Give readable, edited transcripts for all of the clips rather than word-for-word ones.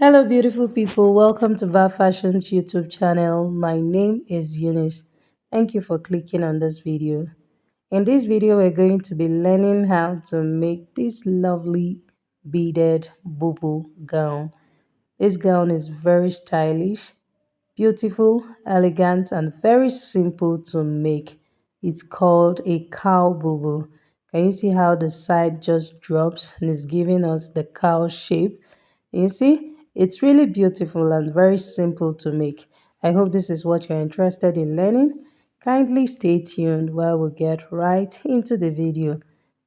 Hello, beautiful people. Welcome to VA Fashion's YouTube channel. My name is Eunice. Thank you for clicking on this video. In this video, we're going to be learning how to make this lovely beaded BUBU gown. This gown is very stylish, beautiful, elegant, and very simple to make. It's called a cow BUBU. Can you see how the side just drops and is giving us the cow shape? You see, it's really beautiful and very simple to make. I hope this is what you're interested in learning. Kindly stay tuned while we get right into the video.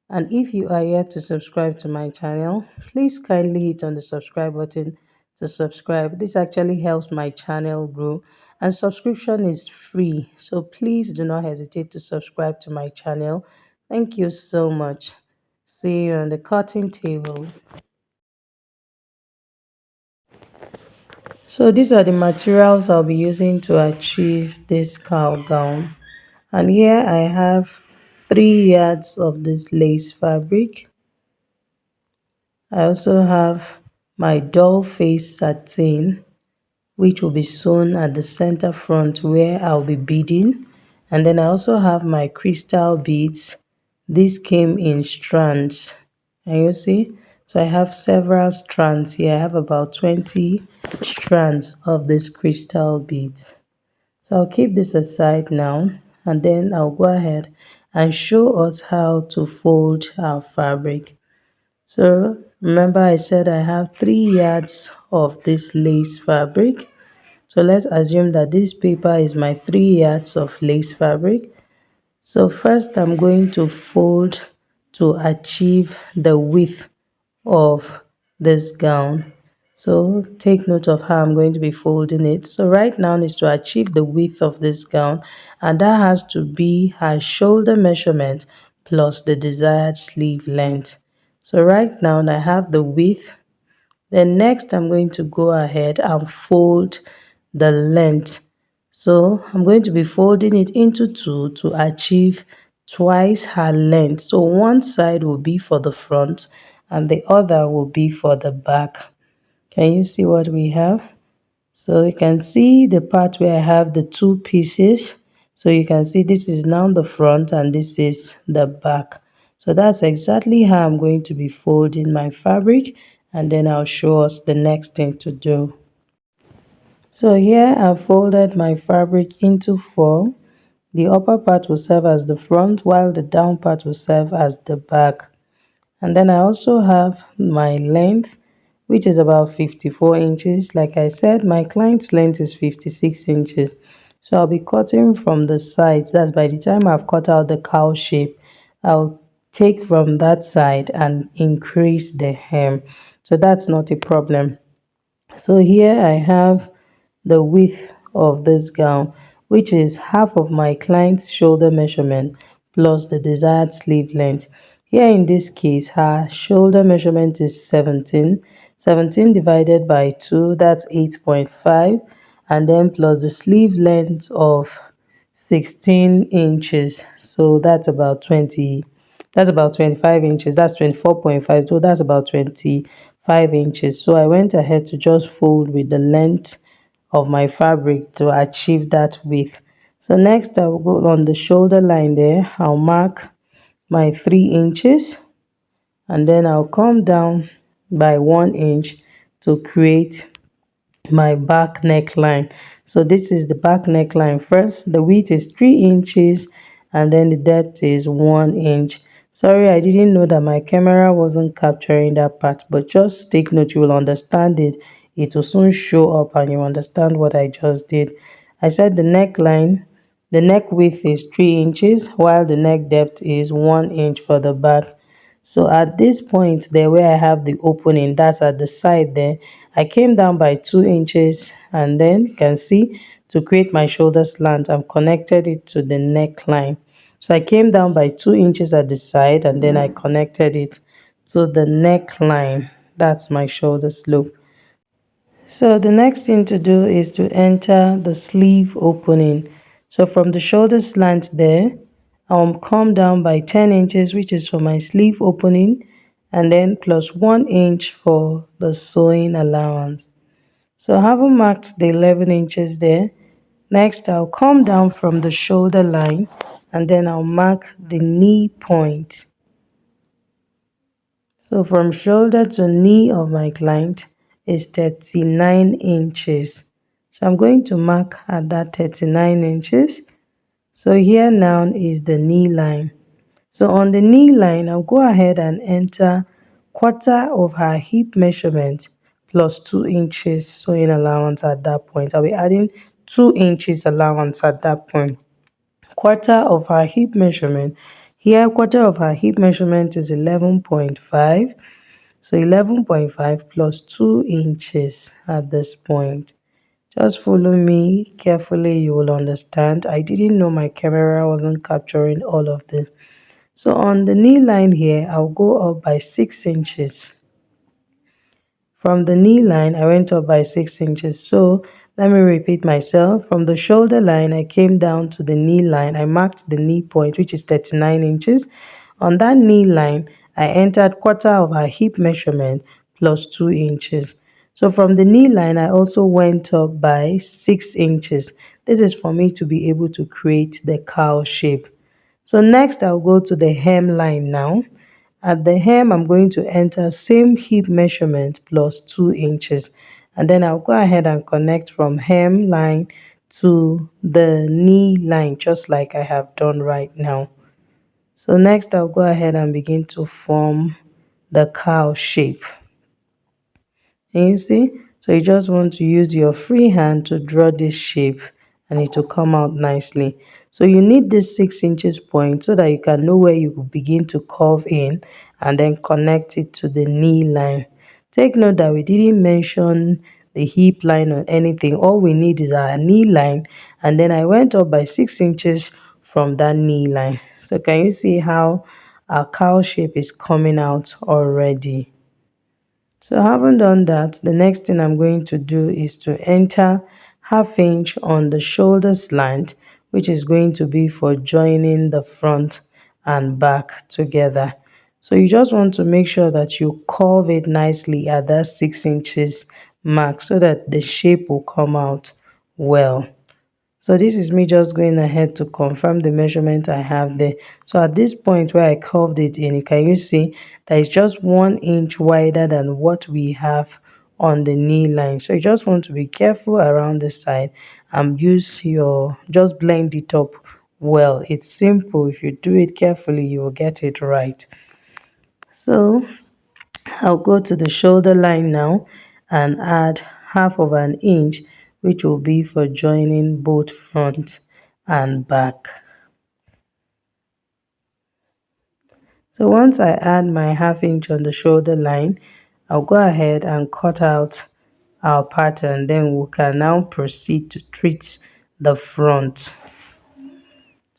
And if you are yet to subscribe to my channel, please kindly hit on the subscribe button to subscribe. This actually helps my channel grow, and subscription is free. So please do not hesitate to subscribe to my channel. Thank you so much. See you on the cutting table. So these are the materials I'll be using to achieve this cowl gown. And here I have 3 yards of this lace fabric. I also have my doll face satin, which will be sewn at the center front where I'll be beading. And then I also have my crystal beads. These came in strands. Can you see? So I have several strands here. I have about 20 strands of this crystal beads. So I'll keep this aside now, and then I'll go ahead and show us how to fold our fabric. So remember I said I have 3 yards of this lace fabric. So let's assume that this paper is my 3 yards of lace fabric. So first I'm going to fold to achieve the width of this gown. So take note of how I'm going to be folding it. So right now is to achieve the width of this gown, and that has to be her shoulder measurement plus the desired sleeve length. So right now I have the width. Then next I'm going to go ahead and fold the length. So I'm going to be folding it into 2 to achieve twice her length. So one side will be for the front and the other will be for the back. Can you see what we have? So you can see the part where I have the 2 pieces. So you can see this is now the front and this is the back. So that's exactly how I'm going to be folding my fabric, and then I'll show us the next thing to do. So here I've folded my fabric into 4. The upper part will serve as the front while the down part will serve as the back. And then I also have my length, which is about 54 inches. Like I said, my client's length is 56 inches. So I'll be cutting from the sides. That's by the time I've cut out the cowl shape, I'll take from that side and increase the hem. So that's not a problem. So here I have the width of this gown, which is half of my client's shoulder measurement plus the desired sleeve length. Here in this case, her shoulder measurement is 17. 17 divided by 2, that's 8.5, and then plus the sleeve length of 16 inches. So that's about 25 inches. That's 24.5. So that's about 25 inches. So I went ahead to just fold with the length of my fabric to achieve that width. So next I will go on the shoulder line there. I'll mark my 3 inches, and then I'll come down by 1 inch to create my back neckline. So this is the back neckline. First, the width is 3 inches and then the depth is 1 inch. Sorry, I didn't know that my camera wasn't capturing that part, but just take note, you will understand it. It will soon show up and you understand what I just did. I said the neckline, the neck width is 3 inches while the neck depth is 1 inch for the back. So at this point there where I have the opening, that's at the side there, I came down by 2 inches, and then you can see to create my shoulder slant, I've connected it to the neckline. So I came down by 2 inches at the side and then I connected it to the neckline. That's my shoulder slope. So the next thing to do is to enter the sleeve opening. So from the shoulder slant there, I'll come down by 10 inches, which is for my sleeve opening, and then plus 1 inch for the sewing allowance. So having marked the 11 inches there, next I'll come down from the shoulder line and then I'll mark the knee point. So from shoulder to knee of my client is 39 inches. So I'm going to mark at that 39 inches. So here now is the knee line. So on the knee line, I'll go ahead and enter quarter of her hip measurement plus 2 inches sewing allowance at that point. I'll be adding 2 inches allowance at that point. Quarter of her hip measurement. Here, quarter of her hip measurement is 11.5. So 11.5 plus 2 inches at this point. Just follow me carefully, you will understand. I didn't know my camera wasn't capturing all of this. So on the knee line here, I'll go up by 6 inches. From the knee line, I went up by 6 inches. So let me repeat myself. From the shoulder line, I came down to the knee line. I marked the knee point, which is 39 inches. On that knee line, I entered quarter of her hip measurement plus 2 inches. So from the knee line, I also went up by 6 inches. This is for me to be able to create the cowl shape. So next, I'll go to the hem line now. At the hem, I'm going to enter same hip measurement plus 2 inches. And then I'll go ahead and connect from hem line to the knee line, just like I have done right now. So next, I'll go ahead and begin to form the cowl shape. And you see, so you just want to use your free hand to draw this shape and it will come out nicely. So you need this 6 inches point so that you can know where you will begin to curve in and then connect it to the knee line. Take note that we didn't mention the hip line or anything. All we need is our knee line, and then I went up by 6 inches from that knee line. So can you see how our cowl shape is coming out already? So having done that, the next thing I'm going to do is to enter ½ inch on the shoulder slant, which is going to be for joining the front and back together. So you just want to make sure that you curve it nicely at that 6 inches mark so that the shape will come out well. So this is me just going ahead to confirm the measurement I have there. So at this point where I curved it in, can you see that it's just 1 inch wider than what we have on the knee line. So you just want to be careful around the side and just blend it up well. It's simple. If you do it carefully, you will get it right. So I'll go to the shoulder line now and add ½ inch, which will be for joining both front and back. So once I add my ½ inch on the shoulder line, I'll go ahead and cut out our pattern. Then we can now proceed to treat the front.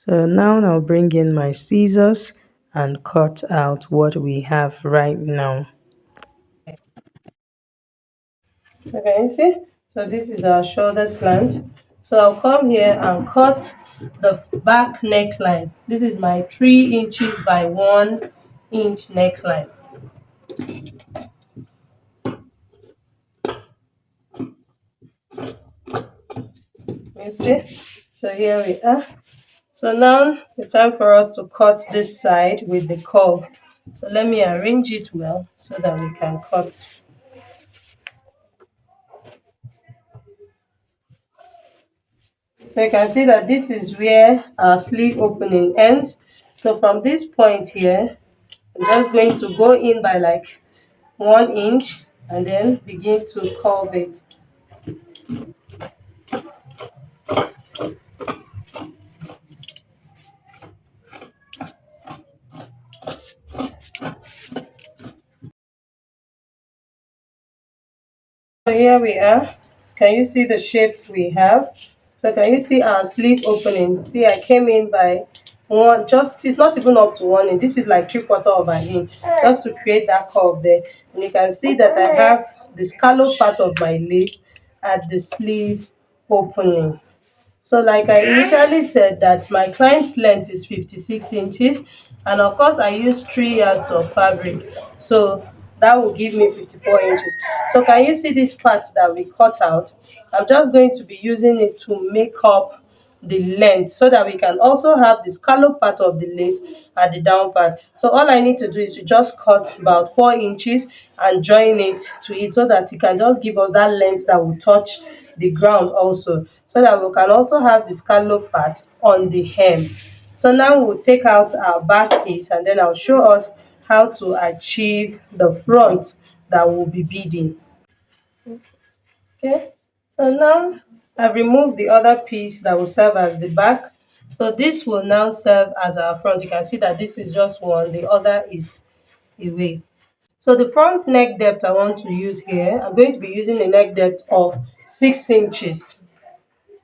So now I'll bring in my scissors and cut out what we have right now. Okay, you see? So this is our shoulder slant. So I'll come here and cut the back neckline. This is my 3 inches by 1 inch neckline. You see? So here we are. So now it's time for us to cut this side with the curve. So let me arrange it well so that we can cut. So you can see that this is where our sleeve opening ends. So from this point here, I'm just going to go in by like 1 inch and then begin to curve it. So here we are. Can you see the shape we have? So can you see our sleeve opening? See, I came in by it's not even up to 1 inch. This is like 3/4 of an inch just to create that curve there. And you can see that I have the scallop part of my lace at the sleeve opening. So like I initially said that my client's length is 56 inches, and of course I use 3 yards of fabric. So That will give me 54 inches. So can you see this part that we cut out? I'm just going to be using it to make up the length so that we can also have the scallop part of the lace at the down part. So all I need to do is to just cut about 4 inches and join it to it so that it can just give us that length that will touch the ground also, so that we can also have the scallop part on the hem. So now we'll take out our back piece and then I'll show us how to achieve the front that we'll be beading. Okay, so now I've removed the other piece that will serve as the back. So this will now serve as our front. You can see that this is just one, the other is away. So the front neck depth I want to use here, I'm going to be using a neck depth of 6 inches.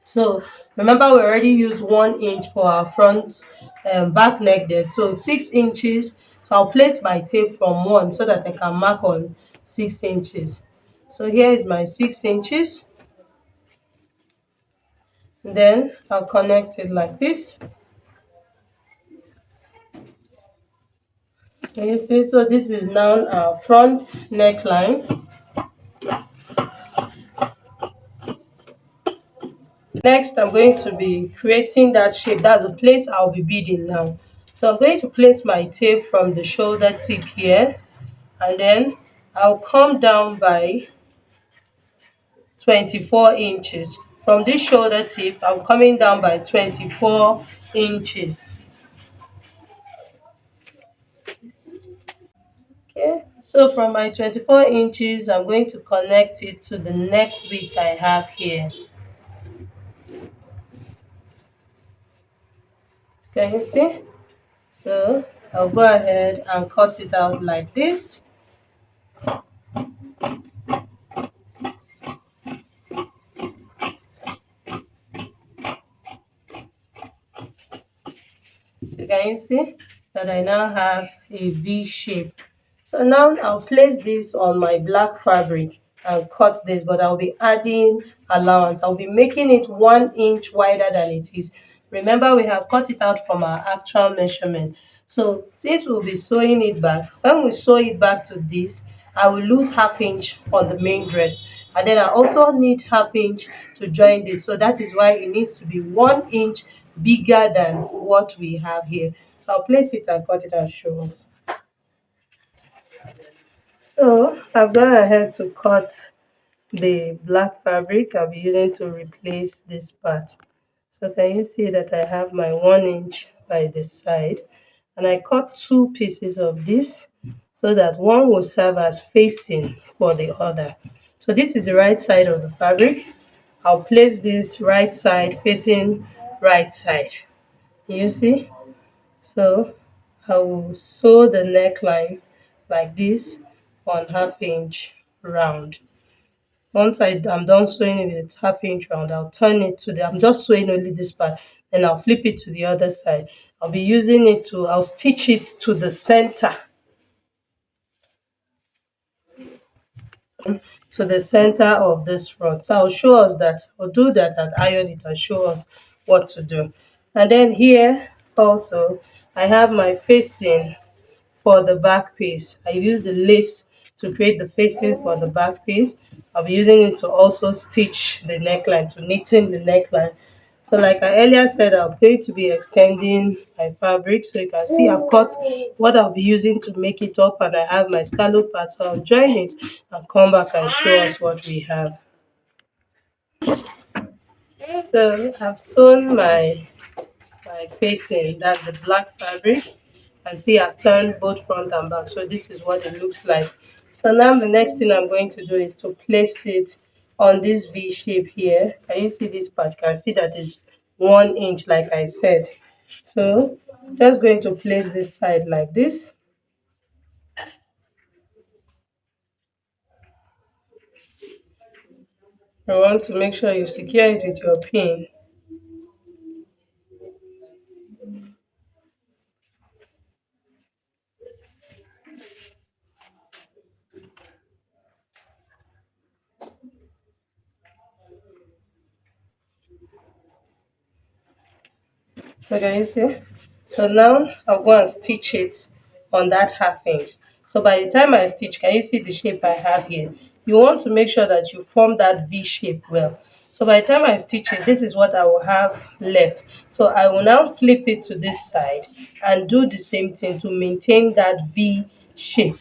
So remember we already used 1 inch for our front back neck depth, so 6 inches. So I'll place my tape from 1 so that I can mark on 6 inches. So here is my 6 inches. Then I'll connect it like this. Can you see? So this is now our front neckline. Next, I'm going to be creating that shape. That's the place I'll be beading now. So I'm going to place my tape from the shoulder tip here, and then I'll come down by 24 inches. From this shoulder tip, I'm coming down by 24 inches. Okay, so from my 24 inches, I'm going to connect it to the neck width I have here. Can you see? So I'll go ahead and cut it out like this. So can you see that I now have a V shape? So now I'll place this on my black fabric and cut this, but I'll be adding allowance. I'll be making it 1 inch wider than it is. Remember, we have cut it out from our actual measurement. So since we'll be sewing it back, when we sew it back to this, I will lose half inch on the main dress, and then I also need half inch to join this. So that is why it needs to be 1 inch bigger than what we have here. So I'll place it and cut it and show us. So I've gone ahead to cut the black fabric I'll be using to replace this part. So can you see that I have my 1 inch by the side, and I cut two pieces of this so that one will serve as facing for the other. So this is the right side of the fabric. I'll place this right side facing right side. You see? So I will sew the neckline like this on half-inch round. Once I'm done sewing it with half-inch round, I'll turn it to the, I'm just sewing only this part, then I'll flip it to the other side. I'll be using it to, I'll stitch it to the center, of this front. So I'll show us that, I'll do that and iron it and show us what to do. And then here also, I have my facing for the back piece. I use the lace to create the facing for the back piece. I'll be using it to also stitch the neckline, to knitting the neckline. So like I earlier said, I'm going to be extending my fabric. So you can see I've cut what I'll be using to make it up, and I have my scallop part. So I'll join it and come back and show us what we have. So I've sewn my facing, that's the black fabric. And see, I've turned both front and back, so this is what it looks like. So now the next thing I'm going to do is to place it on this V shape here. Can you see this part? You can see that it's 1 inch like I said. So just going to place this side like this. You want to make sure you secure it with your pin. So can you see? So now I'll go and stitch it on that half-inch. So by the time I stitch, can you see the shape I have here? You want to make sure that you form that V shape well. So by the time I stitch it, this is what I will have left. So I will now flip it to this side and do the same thing to maintain that V shape.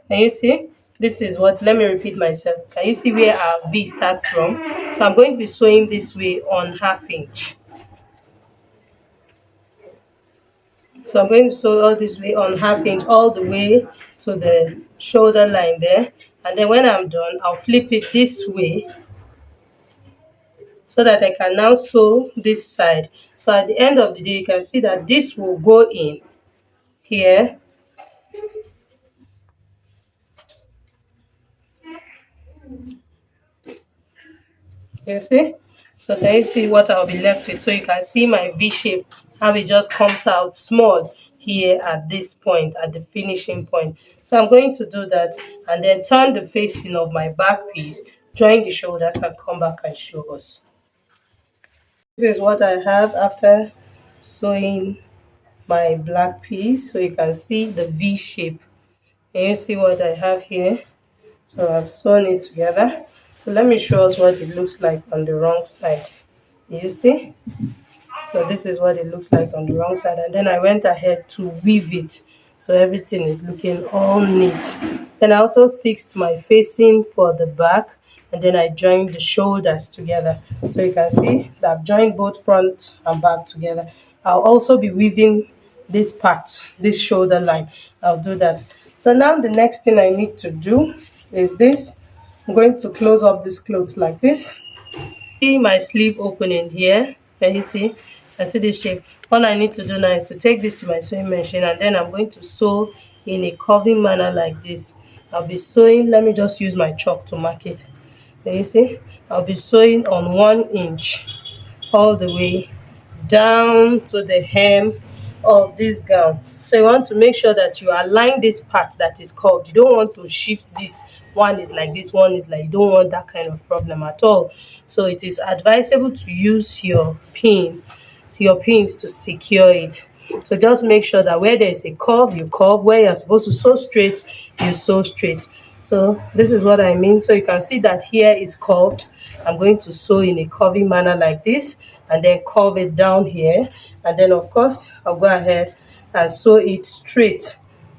Can you see? This is what, let me repeat myself. Can you see where our V starts from? So I'm going to be sewing this way on 1/2 inch. So I'm going to sew all this way on 1/2 inch all the way to the shoulder line there. And then when I'm done, I'll flip it this way so that I can now sew this side. So at the end of the day, you can see that this will go in here. You see? So can you see what I'll be left with? So you can see my V shape, how it just comes out small here at this point, at the finishing point. So I'm going to do that and then turn the facing of my back piece, join the shoulders and come back and show us. This is what I have after sewing my black piece. So you can see the V shape. Can you see what I have here? So I've sewn it together. So let me show us what it looks like on the wrong side. You see? So this is what it looks like on the wrong side, and then I went ahead to weave it so everything is looking all neat. Then I also fixed my facing for the back, and then I joined the shoulders together. So you can see that I've joined both front and back together. I'll also be weaving this part, this shoulder line. I'll do that. So now the next thing I need to do is this. I'm going to close up this cloth like this. See my sleeve opening here. Can you see? I see this shape. All I need to do now is to take this to my sewing machine, and then I'm going to sew in a curving manner like this. I'll be sewing, let me just use my chalk to mark it. Can you see? I'll be sewing on 1 inch all the way down to the hem of this gown. So you want to make sure that you align this part that is curved. You don't want to shift this. One is like this, one is like, you don't want that kind of problem at all. So it is advisable to use your pins to secure it. So just make sure that where there is a curve, you curve. Where you're supposed to sew straight, you sew straight. So this is what I mean. So you can see that here is curved. I'm going to sew in a curving manner like this, and then curve it down here, and then of course I'll go ahead and sew it straight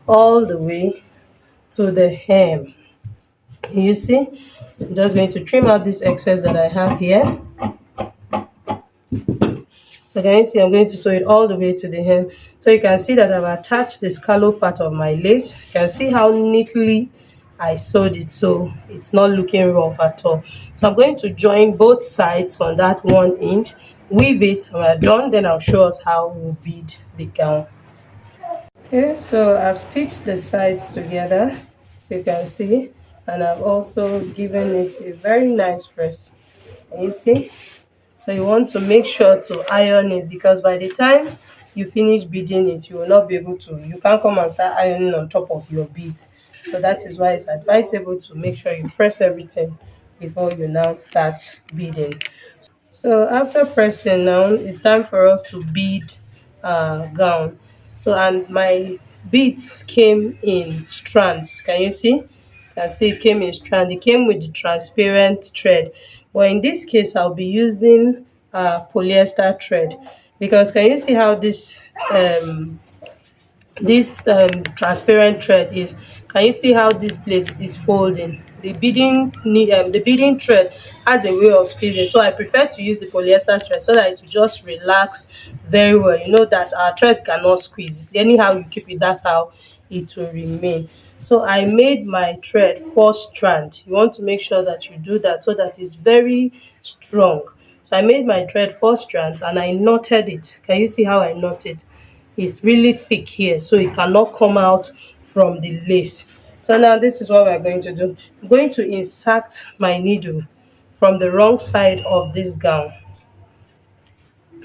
all the way to the hem. You see? So I'm just going to trim out this excess that I have here. So can you see I'm going to sew it all the way to the hem. So you can see that I've attached the scallop part of my lace. You can see how neatly I sewed it, so it's not looking rough at all. So I'm going to join both sides on that 1 inch, weave it, and when we're done, then I'll show us how we'll bead the gown. Okay, so I've stitched the sides together, so you can see, and I've also given it a very nice press. Can you see? So you want to make sure to iron it, because by the time you finish beading it, you will not be able to, you can't come and start ironing on top of your beads. So that is why it's advisable to make sure you press everything before you now start beading. So after pressing now, it's time for us to bead gown. So, and my beads came in strands. Can you see? Can see it came in strand. It came with the transparent thread, but in this case I'll be using polyester thread, because can you see how um transparent thread is? Can you see how this place is folding? The beading thread has a way of squeezing, so I prefer to use the polyester thread so that it will just relax very well. You know that our thread cannot squeeze. Anyhow you keep it, that's how it will remain. So I made my thread 4 strand. You want to make sure that you do that so that it's very strong. So I made my thread 4 strands and I knotted it. Can you see how I knotted? It's really thick here, so it cannot come out from the lace. So now this is what we're going to do. I'm going to insert my needle from the wrong side of this gown.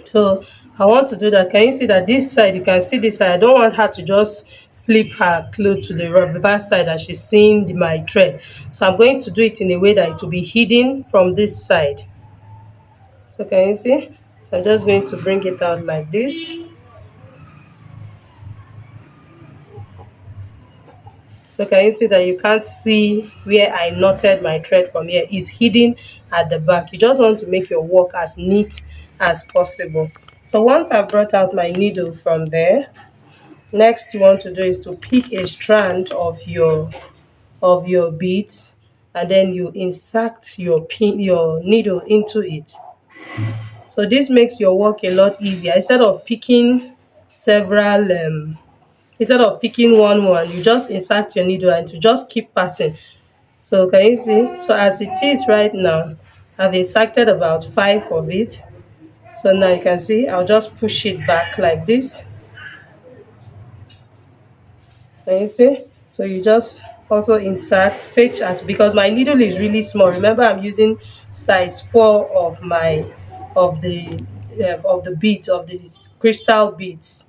So I want to do that. Can you see that this side, you can see this side, I don't want her to just flip her cloth to the reverse side and she's seeing my thread. So I'm going to do it in a way that it will be hidden from this side. So can you see? So I'm just going to bring it out like this. So can you see that you can't see where I knotted my thread from here? It's hidden at the back. You just want to make your work as neat as possible. So once I've brought out my needle from there, next you want to do is to pick a strand of your beads, and then you insert your needle into it. So this makes your work a lot easier. Several instead of picking one, you just insert your needle and to just keep passing. So can you see? So as it is right now, I've inserted about 5 of it. So now you can see I'll just push it back like this. Can you see? So you just also insert fetch as, because my needle is really small. Remember, I'm using size 4 of my of the beads, of the crystal beads.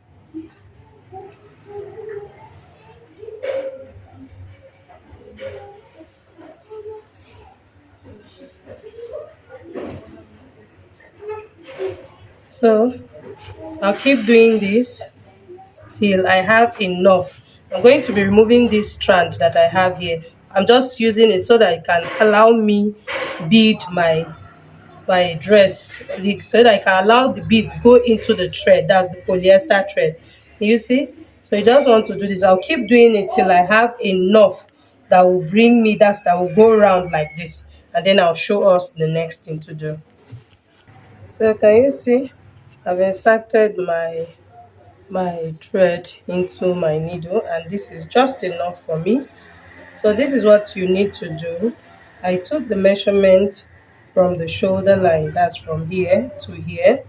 So I'll keep doing this till I have enough. I'm going to be removing this strand that I have here. I'm just using it so that it can allow me bead my dress, so that I can allow the beads go into the thread. That's the polyester thread. You see? So you just want to do this. I'll keep doing it till I have enough that will bring me that will go around like this, and then I'll show us the next thing to do. So can you see? I've inserted my thread into my needle, and this is just enough for me. So this is what you need to do. I took the measurement from the shoulder line, that's from here to here.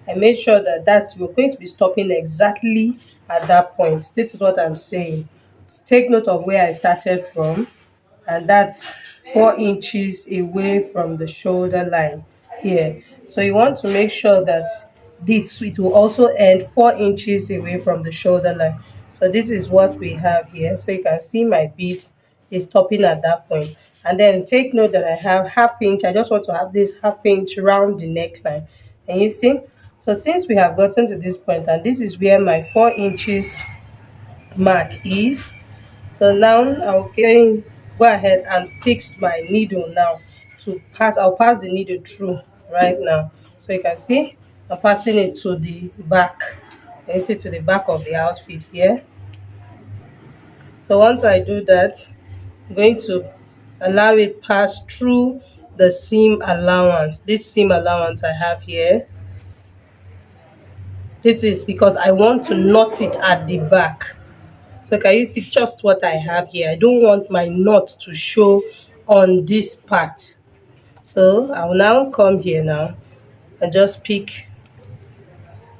I made sure that you're going to be stopping exactly at that point. This is what I'm saying. Take note of where I started from, and that's 4 inches away from the shoulder line here. So you want to make sure that it will also end 4 inches away from the shoulder line. So this is what we have here. So you can see my bead is stopping at that point. And then take note that I have half inch. I just want to have this half inch around the neckline. And you see, so since we have gotten to this point, and this is where my 4 inches mark is, so now go ahead and fix my needle now to pass. I'll pass the needle through right now. So you can see I'm passing it to the back. You see, to the back of the outfit here. So once I do that, I'm going to allow it pass through the seam allowance. This seam allowance I have here. This is because I want to knot it at the back. So can you see just what I have here? I don't want my knot to show on this part. So I will now come here now and just pick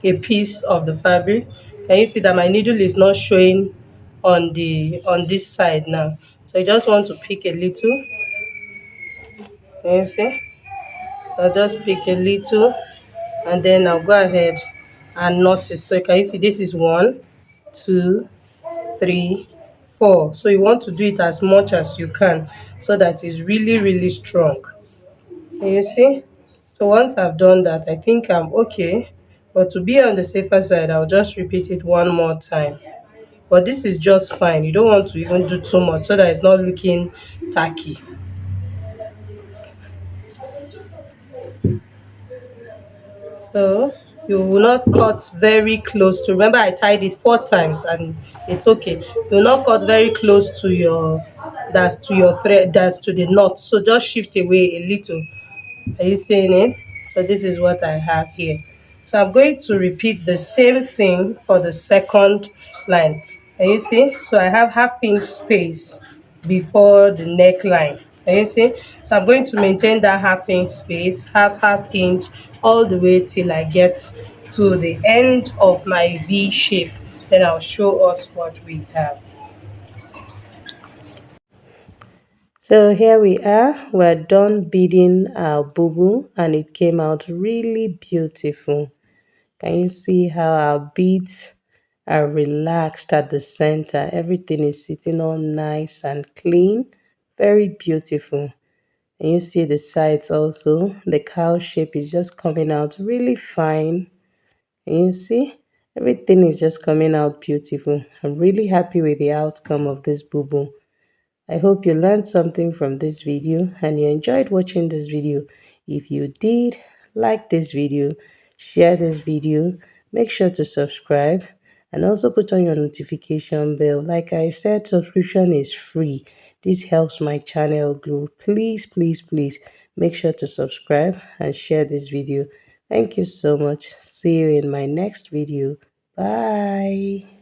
a piece of the fabric. Can you see that my needle is not showing on this side now? So you just want to pick a little. Can you see? So I'll just pick a little, and then I'll go ahead and knot it. So can you see this is 1, 2, 3, 4. So you want to do it as much as you can so that it's really strong. You see? So once I've done that, I think I'm okay. But to be on the safer side, I'll just repeat it one more time. But this is just fine. You don't want to even do too much so that it's not looking tacky. So you will not cut very close to, remember I tied it 4 times and it's okay. You will not cut very close to your thread, that's to the knot. So just shift away a little. Are you seeing it? So this is what I have here. So I'm going to repeat the same thing for the second line. Can you see? So I have half inch space before the neckline. Can you see? So I'm going to maintain that half inch space, half inch, all the way till I get to the end of my V shape. Then I'll show us what we have. So here we are, we're done beading our BUBU, and it came out really beautiful. Can you see how our beads are relaxed at the center? Everything is sitting all nice and clean, very beautiful. And you see the sides also, the cow shape is just coming out really fine. And you see, everything is just coming out beautiful. I'm really happy with the outcome of this BUBU. I hope you learned something from this video and you enjoyed watching this video. If you did, like this video, share this video, make sure to subscribe and also put on your notification bell. Like I said, subscription is free. This helps my channel grow. Please, please, please make sure to subscribe and share this video. Thank you so much. See you in my next video. Bye.